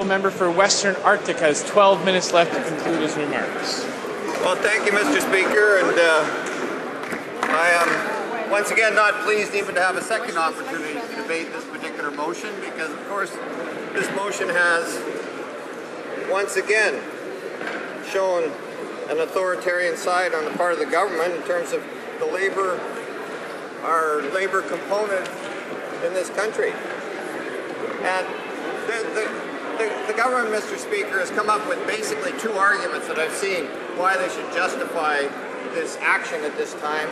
Member for Western Arctic has 12 minutes left to conclude his remarks. Well, thank you, Mr. Speaker, and I am once again not pleased even to have a second opportunity to debate this particular motion because, of course, this motion has once again shown an authoritarian side on the part of the government in terms of the labor, our labor component in this country. And the government, Mr. Speaker, has come up with basically two arguments that I've seen why they should justify this action at this time,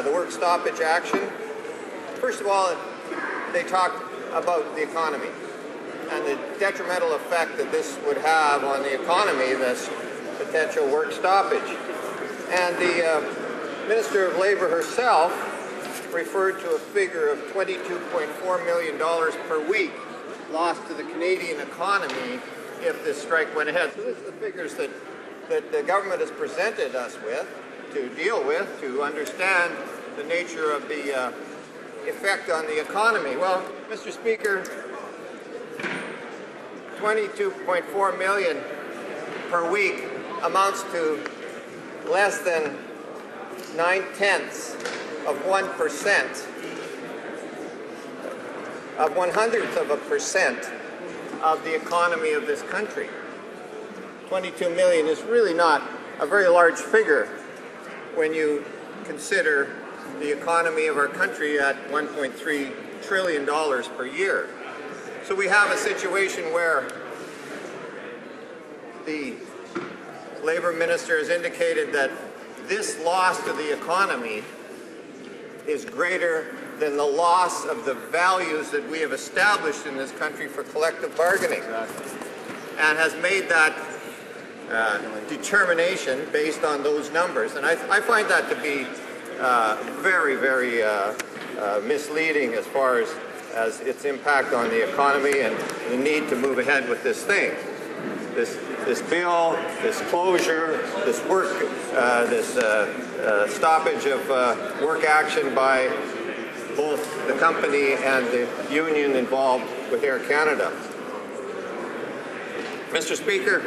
the work stoppage action. First of all, they talk about the economy and the detrimental effect that this would have on the economy, this potential work stoppage. And the Minister of Labour herself referred to a figure of $22.4 million per week lost to the Canadian economy if this strike went ahead. So this is the figures that the government has presented us with, to deal with, to understand the nature of the effect on the economy. Well, Mr. Speaker, $22.4 million per week amounts to less than 0.9% of 0.01% of the economy of this country. 22 million is really not a very large figure when you consider the economy of our country at $1.3 trillion per year. So we have a situation where the Labour Minister has indicated that this loss to the economy is greater than the loss of the values that we have established in this country for collective bargaining, and has made that determination based on those numbers. And I find that to be very, very misleading as far as its impact on the economy and the need to move ahead with this thing. This bill, this closure, this work, this stoppage of work action by both the company and the union involved with Air Canada. Mr. Speaker,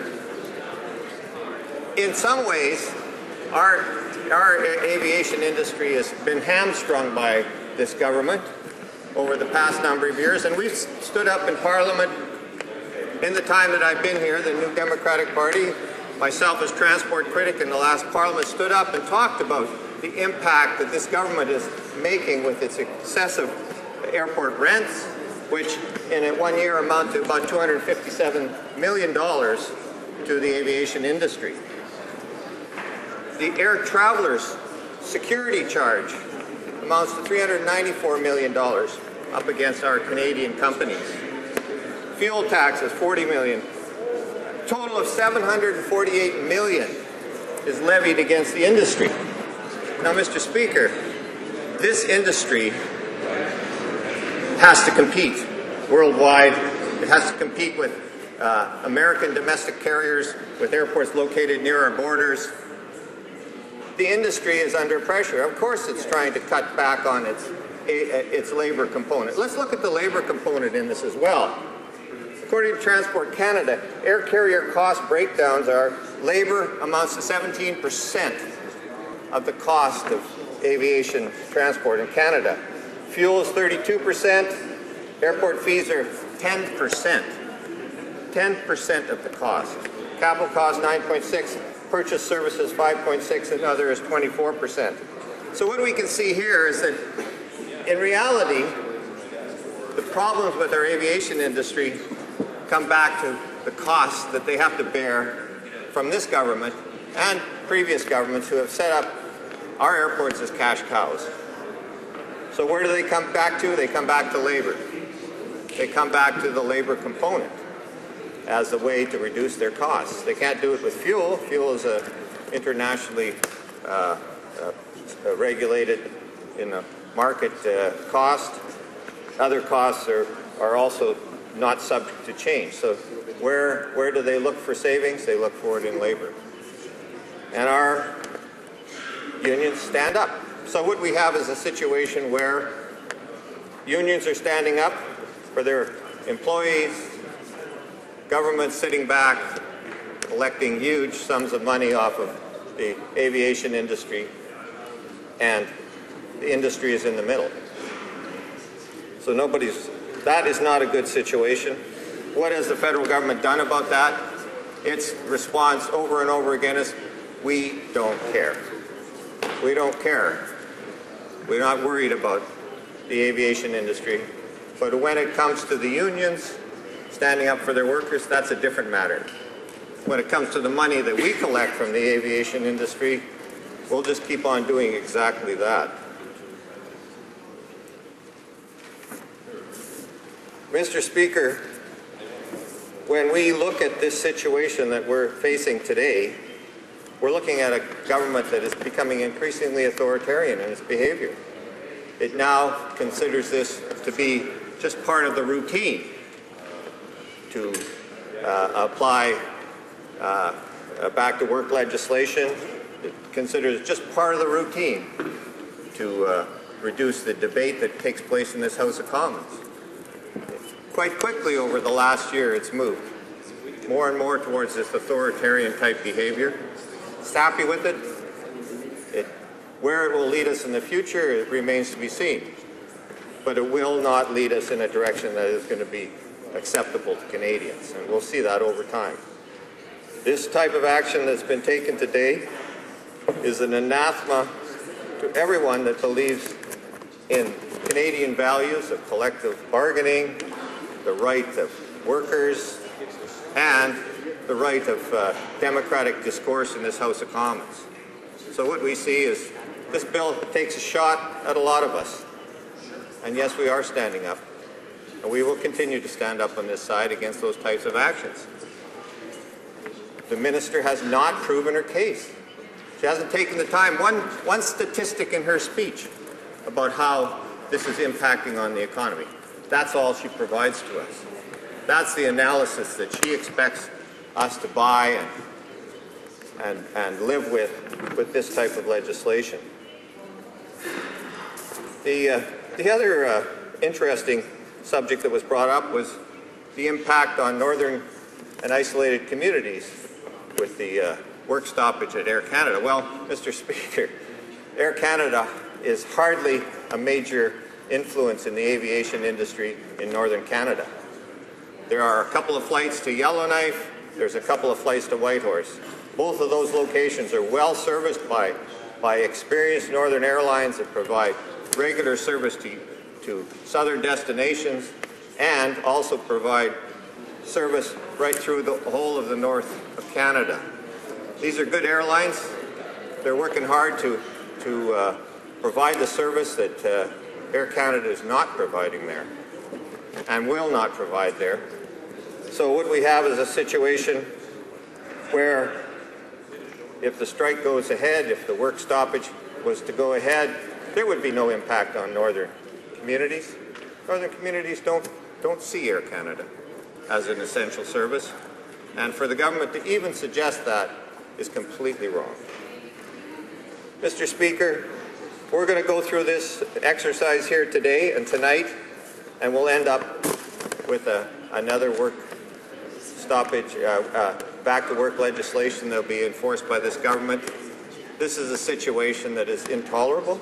in some ways, our aviation industry has been hamstrung by this government over the past number of years, and we've stood up in Parliament in the time that I've been here. The New Democratic Party, myself as transport critic in the last Parliament, stood up and talked about the impact that this government is making with its excessive airport rents, which in 1 year amount to about $257 million to the aviation industry. The air travelers' security charge amounts to $394 million up against our Canadian companies. Fuel taxes, $40 million. Total of $748 million is levied against the industry. Now, Mr. Speaker, this industry has to compete worldwide. It has to compete with American domestic carriers, with airports located near our borders. The industry is under pressure. Of course, it's trying to cut back on its labor component. Let's look at the labor component in this as well. According to Transport Canada, air carrier cost breakdowns are labor amounts to 17% of the cost of aviation transport in Canada. Fuel is 32%, airport fees are 10%. 10% of the cost. Capital cost 9.6%, purchase services 5.6%, and other is 24%. So what we can see here is that in reality, the problems with our aviation industry come back to the costs that they have to bear from this government and previous governments who have set up our airports as cash cows. So where do they come back to? They come back to labor. They come back to the labor component as the way to reduce their costs. They can't do it with fuel. Fuel is internationally regulated in a market cost. Other costs are also not subject to change. So where do they look for savings? They look for it in labor. And our unions stand up. So what we have is a situation where unions are standing up for their employees, government sitting back, collecting huge sums of money off of the aviation industry, and the industry is in the middle. So that is not a good situation. What has the federal government done about that? Its response over and over again is, we don't care. We don't care. We're not worried about the aviation industry. But when it comes to the unions standing up for their workers, that's a different matter. When it comes to the money that we collect from the aviation industry, we'll just keep on doing exactly that. Mr. Speaker, when we look at this situation that we're facing today, we're looking at a government that is becoming increasingly authoritarian in its behavior. It now considers this to be just part of the routine to apply back-to-work legislation. It considers it just part of the routine to reduce the debate that takes place in this House of Commons. Quite quickly over the last year, it's moved more and more towards this authoritarian type behavior. It's happy with it. Where it will lead us in the future, it remains to be seen. But it will not lead us in a direction that is going to be acceptable to Canadians, and we'll see that over time. This type of action that's been taken today is an anathema to everyone that believes in Canadian values of collective bargaining, the right of workers, and the right of democratic discourse in this House of Commons. So what we see is this bill takes a shot at a lot of us. And yes, we are standing up. And we will continue to stand up on this side against those types of actions. The minister has not proven her case. She hasn't taken the time. One statistic in her speech about how this is impacting on the economy. That's all she provides to us. That's the analysis that she expects us to buy and live with this type of legislation. The other interesting subject that was brought up was the impact on northern and isolated communities with the work stoppage at Air Canada. Well, Mr. Speaker, Air Canada is hardly a major influence in the aviation industry in northern Canada. There are a couple of flights to Yellowknife, there's a couple of flights to Whitehorse. Both of those locations are well serviced by experienced northern airlines that provide regular service to southern destinations and also provide service right through the whole of the north of Canada. These are good airlines. They're working hard to provide the service that Air Canada is not providing there and will not provide there. So what we have is a situation where if the strike goes ahead, if the work stoppage was to go ahead, there would be no impact on northern communities. Northern communities don't see Air Canada as an essential service, and for the government to even suggest that is completely wrong. Mr. Speaker, we're going to go through this exercise here today and tonight, and we'll end up with another work stoppage, back-to-work legislation that will be enforced by this government. This is a situation that is intolerable,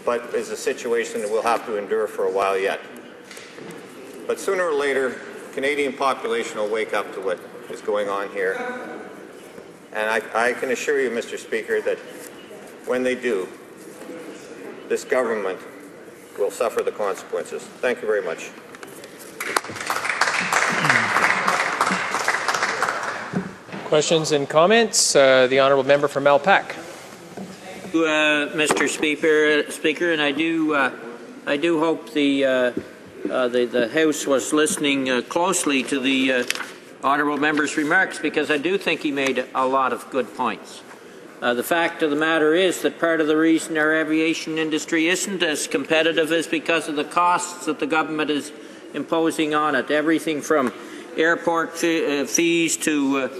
but is a situation that we'll have to endure for a while yet. But sooner or later, the Canadian population will wake up to what is going on here. And I can assure you, Mr. Speaker, that when they do, this government will suffer the consequences. Thank you very much. Questions and comments? The honourable member from Malpac. Mr. Speaker, and I do hope the House was listening closely to the honourable member's remarks, because I do think he made a lot of good points. The fact of the matter is that part of the reason our aviation industry isn't as competitive is because of the costs that the government is imposing on it. Everything from airport fees to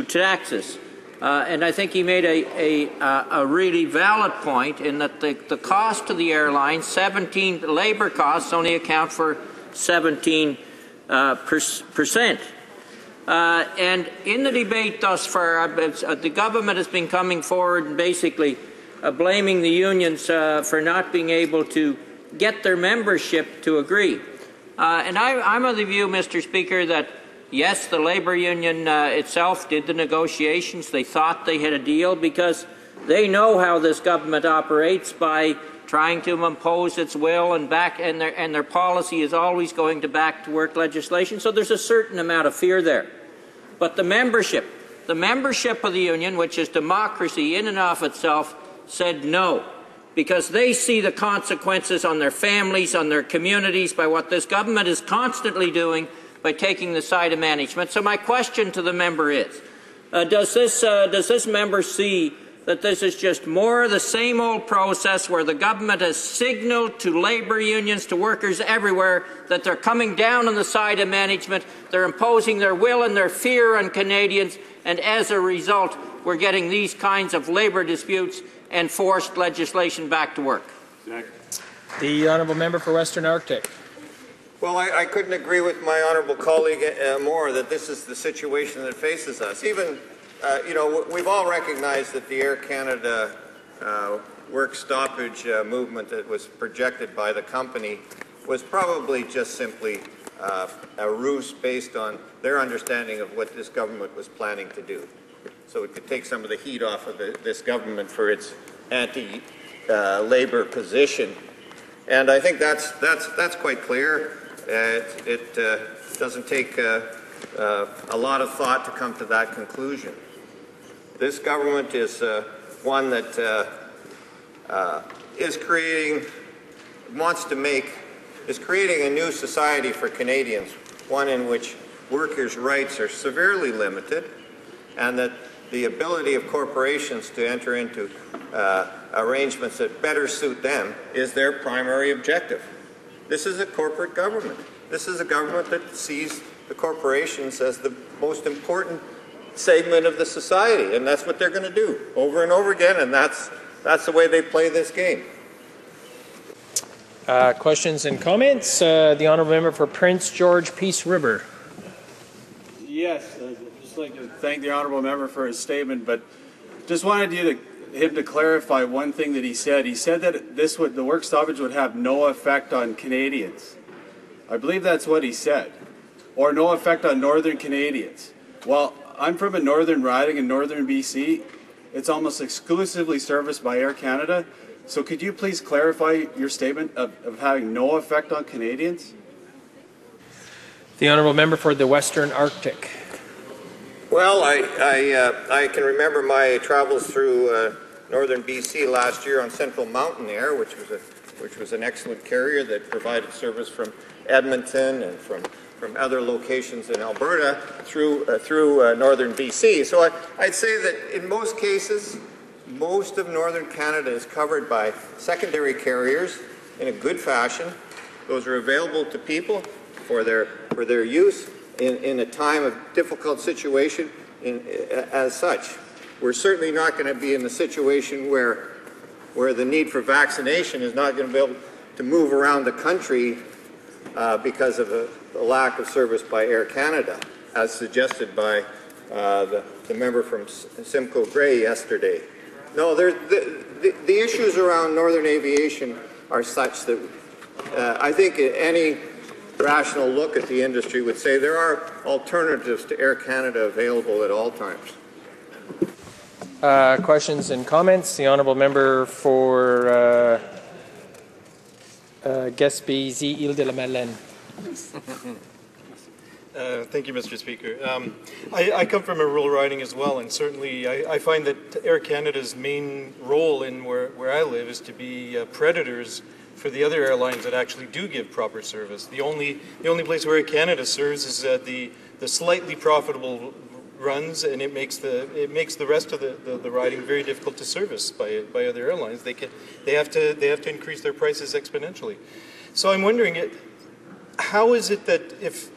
taxes. And I think he made a really valid point in that the cost to the airlines, labour costs only account for 17% percent. And in the debate thus far, the government has been coming forward and basically blaming the unions for not being able to get their membership to agree. And I'm of the view, Mr. Speaker, that yes, the labour union itself did the negotiations. They thought they had a deal because they know how this government operates by trying to impose its will and their policy is always going to back to work legislation. So there's a certain amount of fear there. But the membership of the union, which is democracy in and of itself, said no, because they see the consequences on their families, on their communities, by what this government is constantly doing by taking the side of management. So my question to the member is, does this member see that this is just more of the same old process where the government has signalled to labour unions, to workers everywhere, that they're coming down on the side of management, they're imposing their will and their fear on Canadians, and as a result, we're getting these kinds of labour disputes and forced legislation back to work? The honourable member for Western Arctic. Well, I couldn't agree with my honourable colleague more that this is the situation that faces us. Even, you know, we've all recognized that the Air Canada work stoppage movement that was projected by the company was probably just simply a ruse based on their understanding of what this government was planning to do. So it could take some of the heat off of this government for its anti-labour position. And I think that's quite clear. It doesn't take a lot of thought to come to that conclusion. This government is one that is creating a new society for Canadians, one in which workers' rights are severely limited, and that the ability of corporations to enter into arrangements that better suit them is their primary objective. This is a corporate government. This is a government that sees the corporations as the most important segment of the society, and that's what they're going to do over and over again, and that's the way they play this game. Questions and comments? The honourable member for Prince George Peace River. Yes, I'd just like to thank the honourable member for his statement, but just wanted him to clarify one thing that he said. He said that the work stoppage would have no effect on Canadians. I believe that's what he said, or no effect on Northern Canadians. Well, I'm from a northern riding in northern BC. It's almost exclusively serviced by Air Canada. So could you please clarify your statement of having no effect on Canadians? The honourable member for the Western Arctic. Well, I can remember my travels through northern BC last year on Central Mountain Air, which was an excellent carrier that provided service from Edmonton and from other locations in Alberta through northern BC. So I'd say that in most cases, most of northern Canada is covered by secondary carriers in a good fashion. Those are available to people for their use in a time of difficult situation as such. We're certainly not going to be in the situation where the need for vaccination is not going to be able to move around the country because of the lack of service by Air Canada, as suggested by the member from Simcoe Grey yesterday. No, the issues around northern aviation are such that I think any rational look at the industry would say there are alternatives to Air Canada available at all times. Questions and comments? The honourable member for Gaspésie-Île-de-la-Madeleine. Thank you, Mr. Speaker. I come from a rural riding as well, and certainly I find that Air Canada's main role in where I live is to be predators for the other airlines that actually do give proper service. The only place where Air Canada serves is the slightly profitable runs, and it makes the rest of the riding very difficult to service by other airlines. They have to increase their prices exponentially. So I'm wondering, how is it that if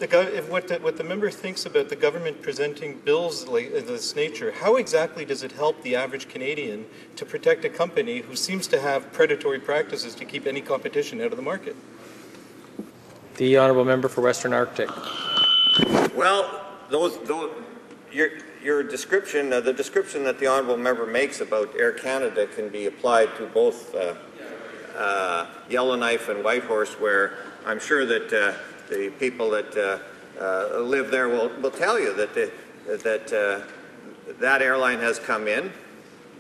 what the member thinks about the government presenting bills like of this nature, how exactly does it help the average Canadian to protect a company who seems to have predatory practices to keep any competition out of the market? The honourable member for Western Arctic. Well, your description, the description that the honourable member makes about Air Canada can be applied to both Yellowknife and Whitehorse, where I'm sure that the people that live there will tell you that that airline has come in,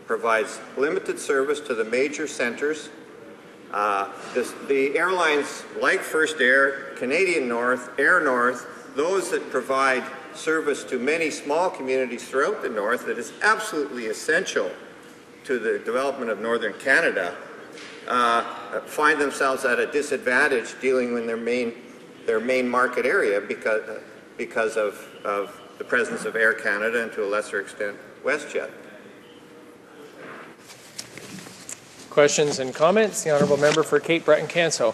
provides limited service to the major centres. The airlines like First Air, Canadian North, Air North, those that provide service to many small communities throughout the North, that is absolutely essential to the development of Northern Canada, find themselves at a disadvantage dealing with their main market area because of the presence of Air Canada and to a lesser extent WestJet. Questions and comments? The honourable member for Cape Breton-Canso.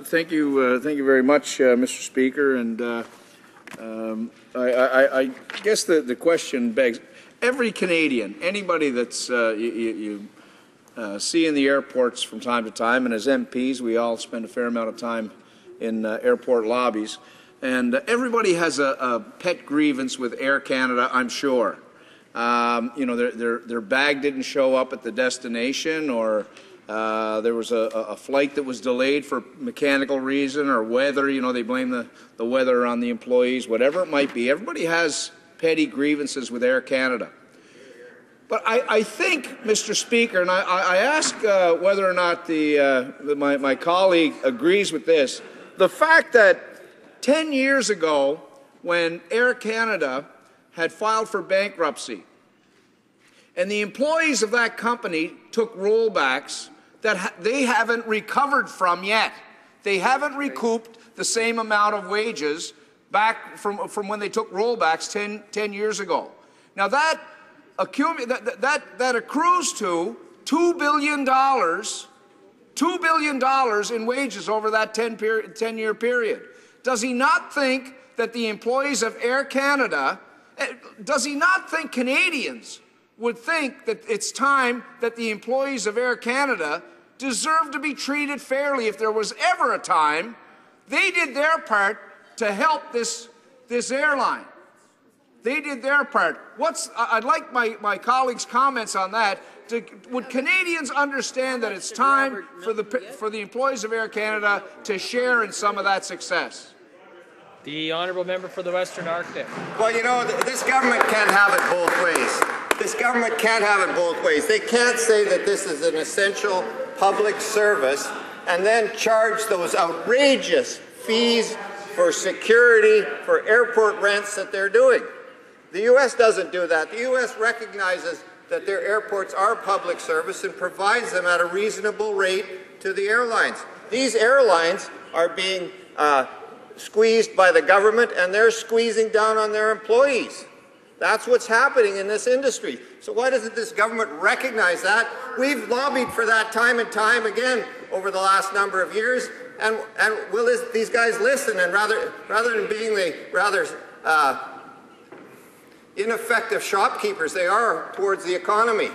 Thank you very much, Mr. Speaker. And I guess the question begs: every Canadian, anybody that's you see in the airports from time to time, and as MPs, we all spend a fair amount of time in airport lobbies, and everybody has a pet grievance with Air Canada, I'm sure. You know, their bag didn't show up at the destination, or there was a flight that was delayed for mechanical reason or weather. You know, they blame the weather on the employees, whatever it might be. Everybody has petty grievances with Air Canada. But I think, Mr. Speaker, and I ask whether or not my colleague agrees with this, the fact that 10 years ago, when Air Canada had filed for bankruptcy, and the employees of that company took rollbacks that they haven't recovered from yet. They haven't recouped the same amount of wages back from when they took rollbacks 10 years ago. Now that accrues to $2 billion in wages over that 10-year period. Does he not think that the employees of Air Canada, does he not think Canadians would think that it's time that the employees of Air Canada deserve to be treated fairly? If there was ever a time, they did their part to help this airline. They did their part. I'd like my colleagues' comments on that. Would Canadians understand that it's time for the employees of Air Canada to share in some of that success? The honourable member for the Western Arctic. Well, you know, this government can't have it both ways. This government can't have it both ways. They can't say that this is an essential public service and then charge those outrageous fees for security, for airport rents that they're doing. The U.S. doesn't do that. The U.S. recognizes that their airports are public service and provides them at a reasonable rate to the airlines. These airlines are being squeezed by the government, and they're squeezing down on their employees. That's what's happening in this industry. So why doesn't this government recognize that? We've lobbied for that time and time again over the last number of years, and will these guys listen? And rather than being the rather ineffective shopkeepers they are towards the economy,